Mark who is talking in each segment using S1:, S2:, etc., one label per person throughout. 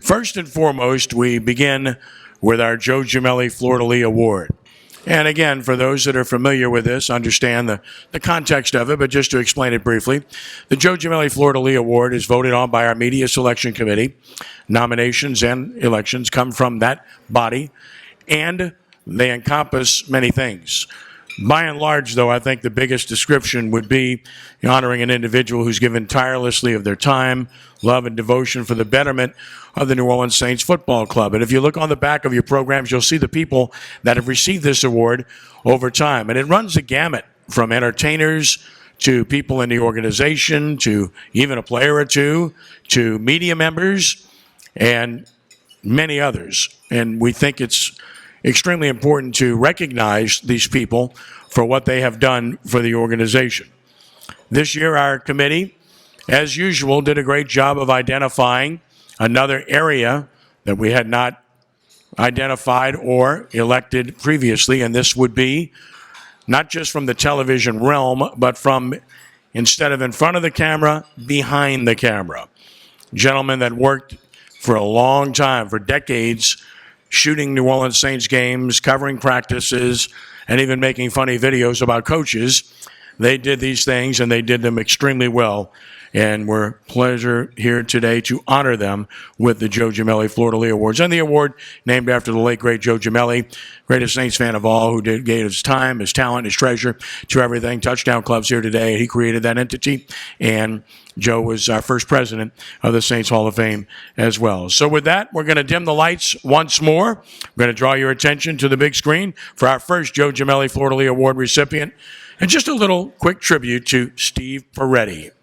S1: First and foremost, we begin with our Joe Gemelli Fleur De Lis Award. And again, for those that are familiar with this, understand the context of it, but just to explain it briefly, the Joe Gemelli Fleur De Lis Award is voted on by our Media Selection Committee. Nominations and elections come from that body, and they encompass many things. By and large, though, I think the biggest description would be honoring an individual who's given tirelessly of their time, love, and devotion for the betterment of the New Orleans Saints Football Club. And if you look on the back of your programs, you'll see the people that have received this award over time. And it runs the gamut from entertainers to people in the organization to even a player or two to media members and many others. And we think it's extremely important to recognize these people for what they have done for the organization. This year, our committee, as usual, did a great job of identifying another area that we had not identified or elected previously, and this would be not just from the television realm, but from, instead of in front of the camera, behind the camera. Gentlemen that worked for a long time, for decades, shooting New Orleans Saints games, covering practices, and even making funny videos about coaches. They did these things, and they did them extremely well. And we're pleasure here today to honor them with the Joe Gemelli Fleur De Lis Awards. And the award named after the late, great Joe Gemelli, greatest Saints fan of all, who gave his time, his talent, his treasure to everything. Touchdown Club's here today. He created that entity. And Joe was our first president of the Saints Hall of Fame as well. So with that, we're going to dim the lights once more. We're going to draw your attention to the big screen for our first Joe Gemelli Fleur De Lis Award recipient. And just a little quick tribute to Steve Paretti.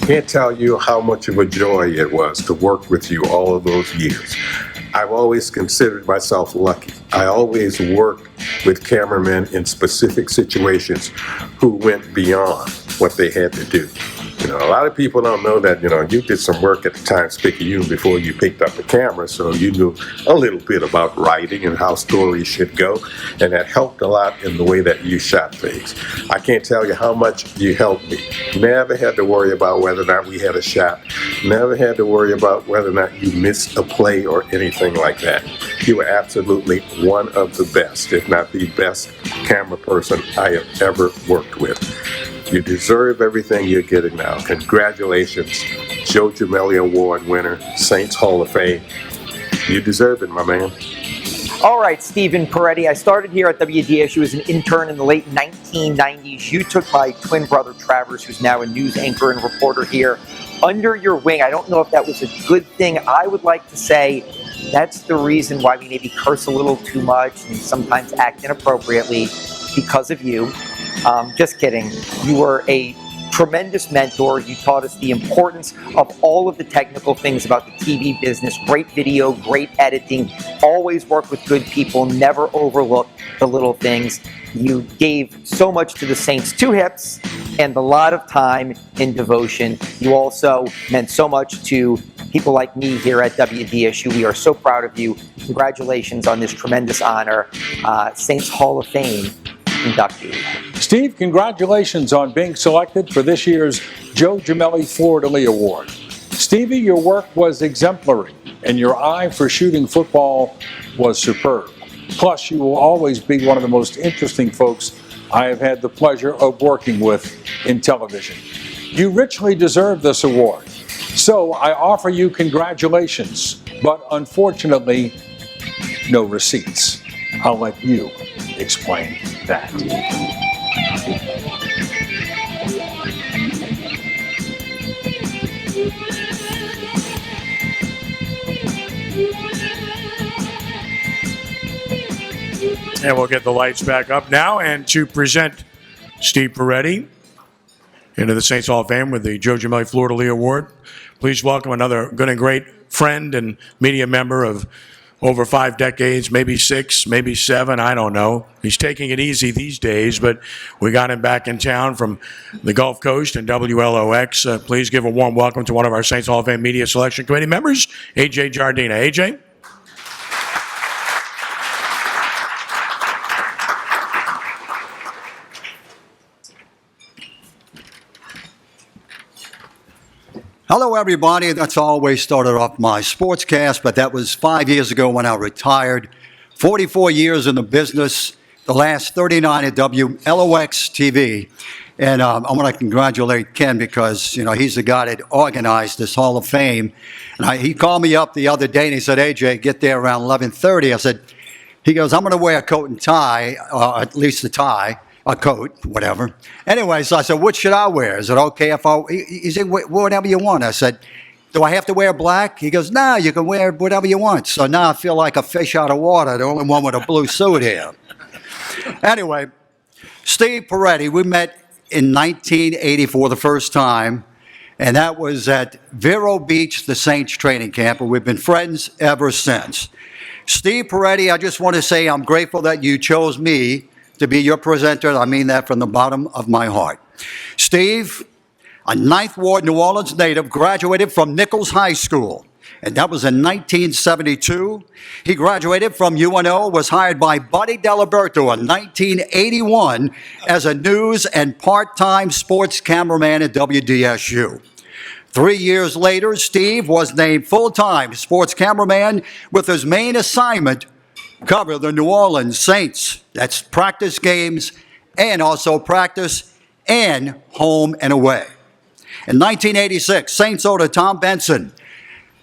S2: Can't tell you how much of a joy it was to work with you all of those years. I've always considered myself lucky. I always worked with cameramen in specific situations who went beyond what they had to do. A lot of people don't know that, you did some work at the Times-Picayune before you picked up the camera, so you knew a little bit about writing and how stories should go, and that helped a lot in the way that you shot things. I can't tell you how much you helped me. Never had to worry about whether or not we had a shot. Never had to worry about whether or not you missed a play or anything like that. You were absolutely one of the best, if not the best camera person I have ever worked with. You deserve everything you're getting now. Congratulations, Joe Gemelli Award winner, Saints Hall of Fame. You deserve it, my man.
S3: All right, Stephen Paretti. I started here at WDSU as an intern in the late 1990s. You took my twin brother, Travers, who's now a news anchor and reporter here, under your wing. I don't know if that was a good thing. I would like to say that's the reason why we maybe curse a little too much and sometimes act inappropriately, because of you. Just kidding. You were a tremendous mentor. You taught us the importance of all of the technical things about the TV business. Great video, great editing, always work with good people, never overlook the little things. You gave so much to the Saints, 2 hips, and a lot of time and devotion. You also meant so much to people like me here at WDSU. We are so proud of you. Congratulations on this tremendous honor. Saints Hall of Fame inductee.
S4: Steve, congratulations on being selected for this year's Joe Gemelli Fleur De Lis Award. Stevie, your work was exemplary, and your eye for shooting football was superb. Plus, you will always be one of the most interesting folks I have had the pleasure of working with in television. You richly deserve this award, so I offer you congratulations, but unfortunately, no receipts. I'll let you explain that.
S1: And we'll get the lights back up now. And to present Steve Paretti into the Saints Hall of Fame with the Joe Gemelli Fleur De Lis Award, please welcome another good and great friend and media member of over 5 decades, maybe 6, maybe 7, I don't know. He's taking it easy these days, but we got him back in town from the Gulf Coast and WLOX. Please give a warm welcome to one of our Saints Hall of Fame Media Selection Committee members, A.J. Giardina. A.J.?
S5: Hello, everybody. That's always started off my sportscast, but that was 5 years ago when I retired. 44 years in the business, the last 39 at WLOX TV. And I want to congratulate Ken because, he's the guy that organized this Hall of Fame. And he called me up the other day and he said, AJ, get there around 11:30. I said, he goes, I'm going to wear a coat and tie, or at least a tie. A coat, whatever. Anyway, so I said, what should I wear? Is it okay if he said, whatever you want. I said, do I have to wear black? He goes, no, you can wear whatever you want. So now I feel like a fish out of water, the only one with a blue suit here. Anyway, Steve Paretti, we met in 1984 the first time, and that was at Vero Beach, the Saints training camp, and we've been friends ever since. Steve Paretti, I just want to say I'm grateful that you chose me to be your presenter. I mean that from the bottom of my heart. Steve, a Ninth Ward New Orleans native, graduated from Nichols High School, and that was in 1972. He graduated from UNO, was hired by Buddy Diliberto in 1981 as a news and part-time sports cameraman at WDSU. 3 years later, Steve was named full-time sports cameraman with his main assignment cover the New Orleans Saints. That's practice games and also practice and home and away. In 1986, Saints owner Tom Benson,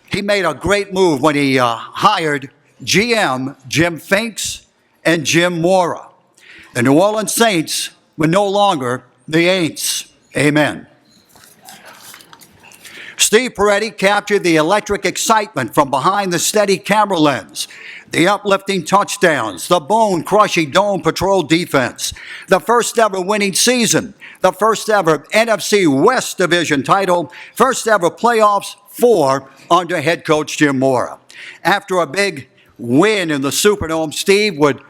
S5: he made a great move when he hired GM Jim Finks and Jim Mora. The New Orleans Saints were no longer the Aints. Amen. Steve Paretti captured the electric excitement from behind the steady camera lens, the uplifting touchdowns, the bone-crushing Dome Patrol defense, the first ever winning season, the first ever NFC West Division title, first ever playoffs for under head coach Jim Mora. After a big win in the Superdome, Steve would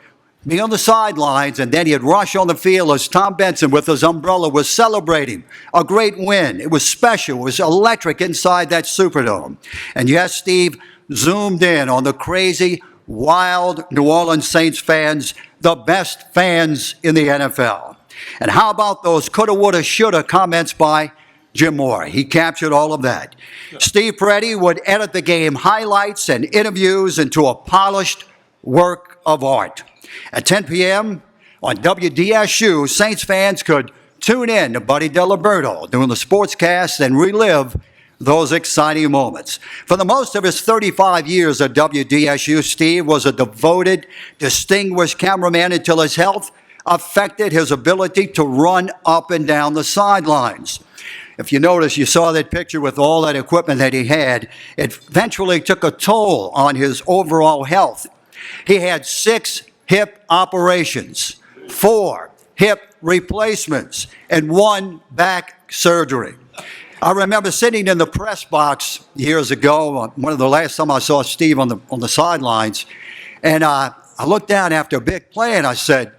S5: be on the sidelines, and then he'd rush on the field as Tom Benson with his umbrella was celebrating a great win. It was special. It was electric inside that Superdome. And yes, Steve zoomed in on the crazy, wild New Orleans Saints fans, the best fans in the NFL. And how about those coulda, woulda, shoulda comments by Jim Mora? He captured all of that. Steve Paretti would edit the game highlights and interviews into a polished work of art. At 10 p.m. on WDSU, Saints fans could tune in to Buddy Diliberto doing the sportscast and relive those exciting moments. For the most of his 35 years at WDSU, Steve was a devoted, distinguished cameraman until his health affected his ability to run up and down the sidelines. If you notice, you saw that picture with all that equipment that he had. It eventually took a toll on his overall health. He had 6 hip operations, 4 hip replacements, and 1 back surgery. I remember sitting in the press box years ago, one of the last time I saw Steve on the sidelines, and I looked down after a big play and I said,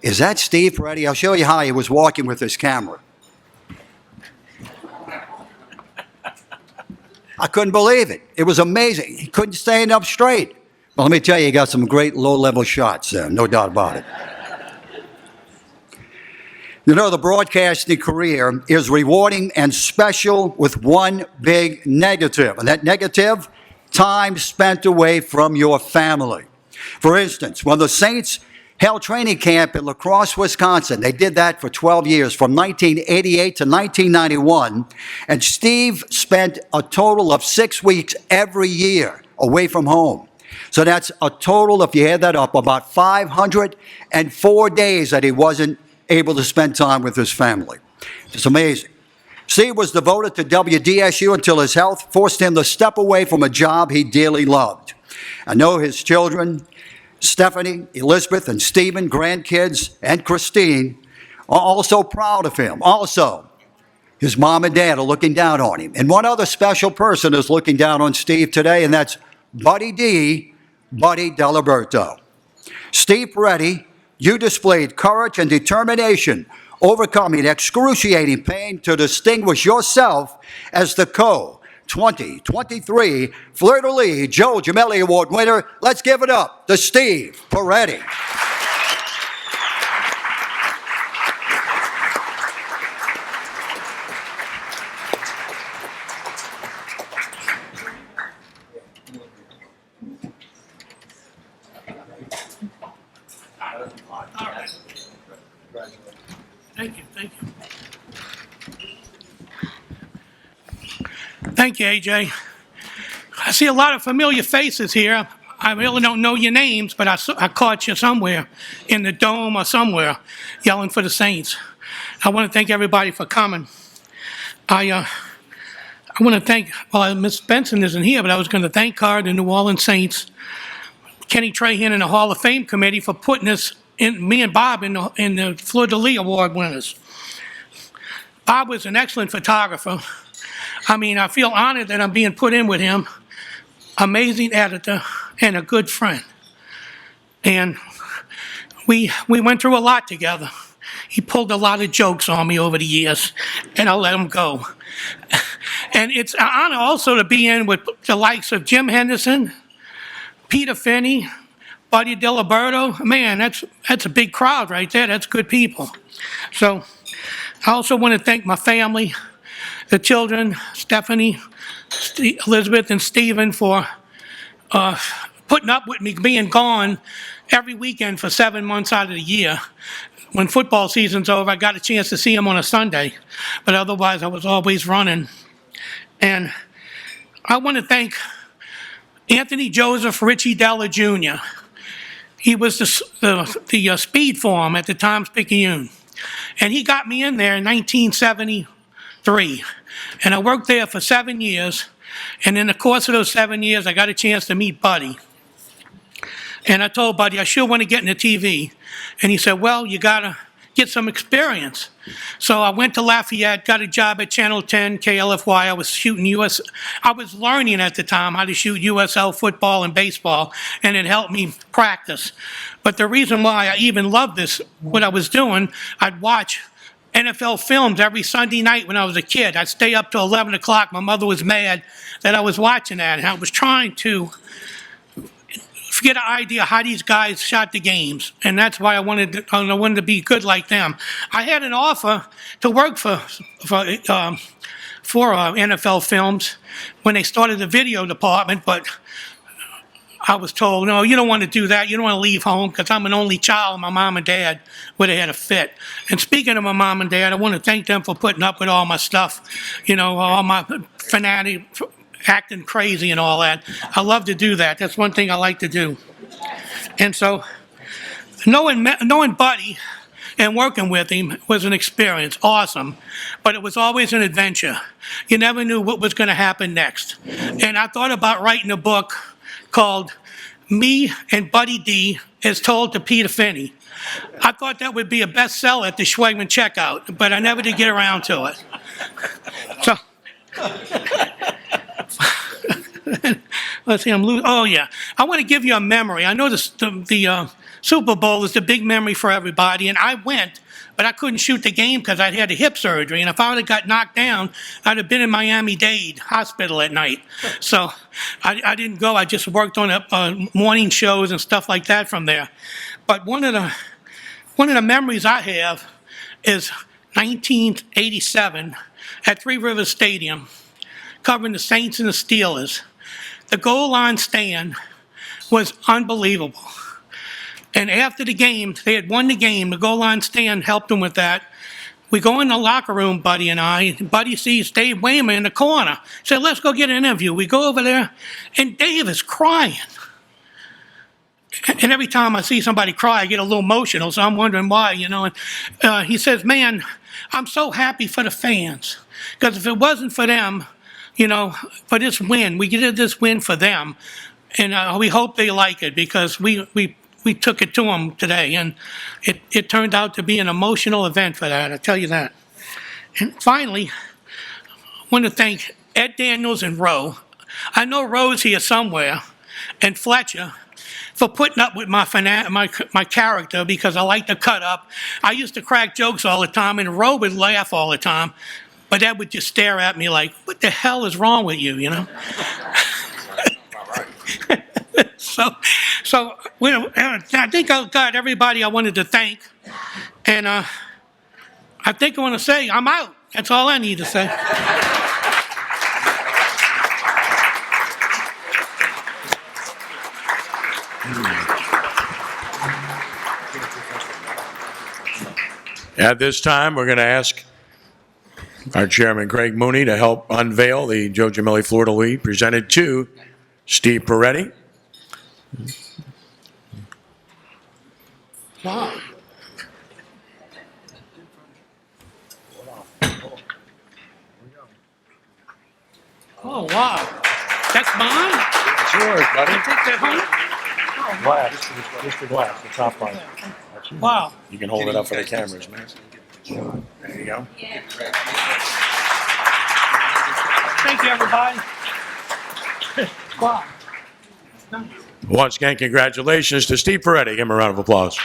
S5: is that Steve Paretti? I'll show you how he was walking with his camera. I couldn't believe it. It was amazing. He couldn't stand up straight. Well, let me tell you, he got some great low-level shots there, no doubt about it. The broadcasting career is rewarding and special with one big negative, and that negative, time spent away from your family. For instance, when the Saints held training camp in La Crosse, Wisconsin, they did that for 12 years, from 1988 to 1991, and Steve spent a total of 6 weeks every year away from home. So that's a total, if you add that up, about 504 days that he wasn't able to spend time with his family. It's amazing. Steve was devoted to WDSU until his health forced him to step away from a job he dearly loved. I know his children, Stephanie, Elizabeth, and Stephen, grandkids, and Christine, are also proud of him. Also, his mom and dad are looking down on him. And one other special person is looking down on Steve today, and that's Buddy Diliberto. Steve Paretti, you displayed courage and determination, overcoming excruciating pain to distinguish yourself as the Co-2023 Fleur De Lis Joe Gemelli Award winner. Let's give it up to Steve Paretti.
S6: Thank you, thank you. Thank you, AJ. I see a lot of familiar faces here. I really don't know your names, but I caught you somewhere in the dome or somewhere yelling for the Saints. I want to thank everybody for coming. I want to thank, well, Miss Benson isn't here, but I was going to thank the New Orleans Saints, Kenny Trahan and the Hall of Fame committee for putting us in, me and Bob in the Fleur De Lis award winners. Bob was an excellent photographer. I mean, I feel honored that I'm being put in with him. Amazing editor and a good friend. And we went through a lot together. He pulled a lot of jokes on me over the years, and I let him go. And it's an honor also to be in with the likes of Jim Henderson, Peter Finney, Buddy Diliberto. Man, that's a big crowd right there. That's good people. So I also want to thank my family, the children, Stephanie, Elizabeth, and Stephen for putting up with me being gone every weekend for 7 months out of the year. When football season's over, I got a chance to see them on a Sunday, but otherwise I was always running. And I want to thank Anthony Joseph Richie Della Jr. He was the speed form at the Times-Picayune. And he got me in there in 1973. And I worked there for 7 years. And in the course of those 7 years, I got a chance to meet Buddy. And I told Buddy, I sure want to get into TV. And he said, well, you got to get some experience. So I went to Lafayette, got a job at Channel 10, KLFY. I was shooting I was learning at the time how to shoot USL football and baseball, and it helped me practice. But the reason why I even loved this, what I was doing, I'd watch NFL films every Sunday night when I was a kid. I'd stay up till 11 o'clock. My mother was mad that I was watching that, and I was trying to get an idea how these guys shot the games, and that's why I wanted to be good like them. I had an offer to work for NFL Films when they started the video department, but I was told, no, you don't want to do that. You don't want to leave home, because I'm an only child. My mom and dad would have had a fit. And speaking of my mom and dad, I want to thank them for putting up with all my stuff, all my fanatic, acting crazy and all that. I love to do that. That's one thing I like to do. And so knowing Buddy and working with him was an experience, awesome. But it was always an adventure. You never knew what was going to happen next. And I thought about writing a book called Me and Buddy D as Told to Peter Finney. I thought that would be a bestseller at the Schwegman checkout, but I never did get around to it. So let's see, I'm losing. Oh, yeah. I want to give you a memory. I know the Super Bowl is the big memory for everybody, and I went, but I couldn't shoot the game because I'd had a hip surgery, and if I would have got knocked down, I'd have been in Miami-Dade Hospital at night. So I didn't go. I just worked on morning shows and stuff like that from there. But one of the memories I have is 1987 at Three Rivers Stadium, covering the Saints and the Steelers. The goal line stand was unbelievable. And after the game, they had won the game. The goal line stand helped them with that. We go in the locker room, Buddy and I. Buddy sees Dave Wayman in the corner. Said, let's go get an interview. We go over there, and Dave is crying. And every time I see somebody cry, I get a little emotional, so I'm wondering why, And he says, man, I'm so happy for the fans. Because if it wasn't for them, for this win, we did this win for them. And we hope they like it, because we took it to them today. And it turned out to be an emotional event for that, I tell you that. And finally, I want to thank Ed Daniels and Roe. I know Roe's here somewhere, and Fletcher, for putting up with my character, because I like to cut up. I used to crack jokes all the time, and Roe would laugh all the time. But Ed would just stare at me like, what the hell is wrong with you, So I think I got everybody I wanted to thank. And I think I want to say I'm out. That's all I need to say.
S1: At this time, we're going to ask our chairman, Craig Mooney, to help unveil the Joe Gemelli Fleur De Lis presented to Steve Paretti.
S6: Wow. Oh, wow. That's mine?
S4: It's yours, buddy.
S6: I take that home?
S4: Glass. Just the glass, the top part.
S6: Wow.
S1: You can hold it up for the cameras, man. There you go.
S6: Thank you, everybody. Wow.
S1: Once again, congratulations to Steve Paretti. Give him a round of applause.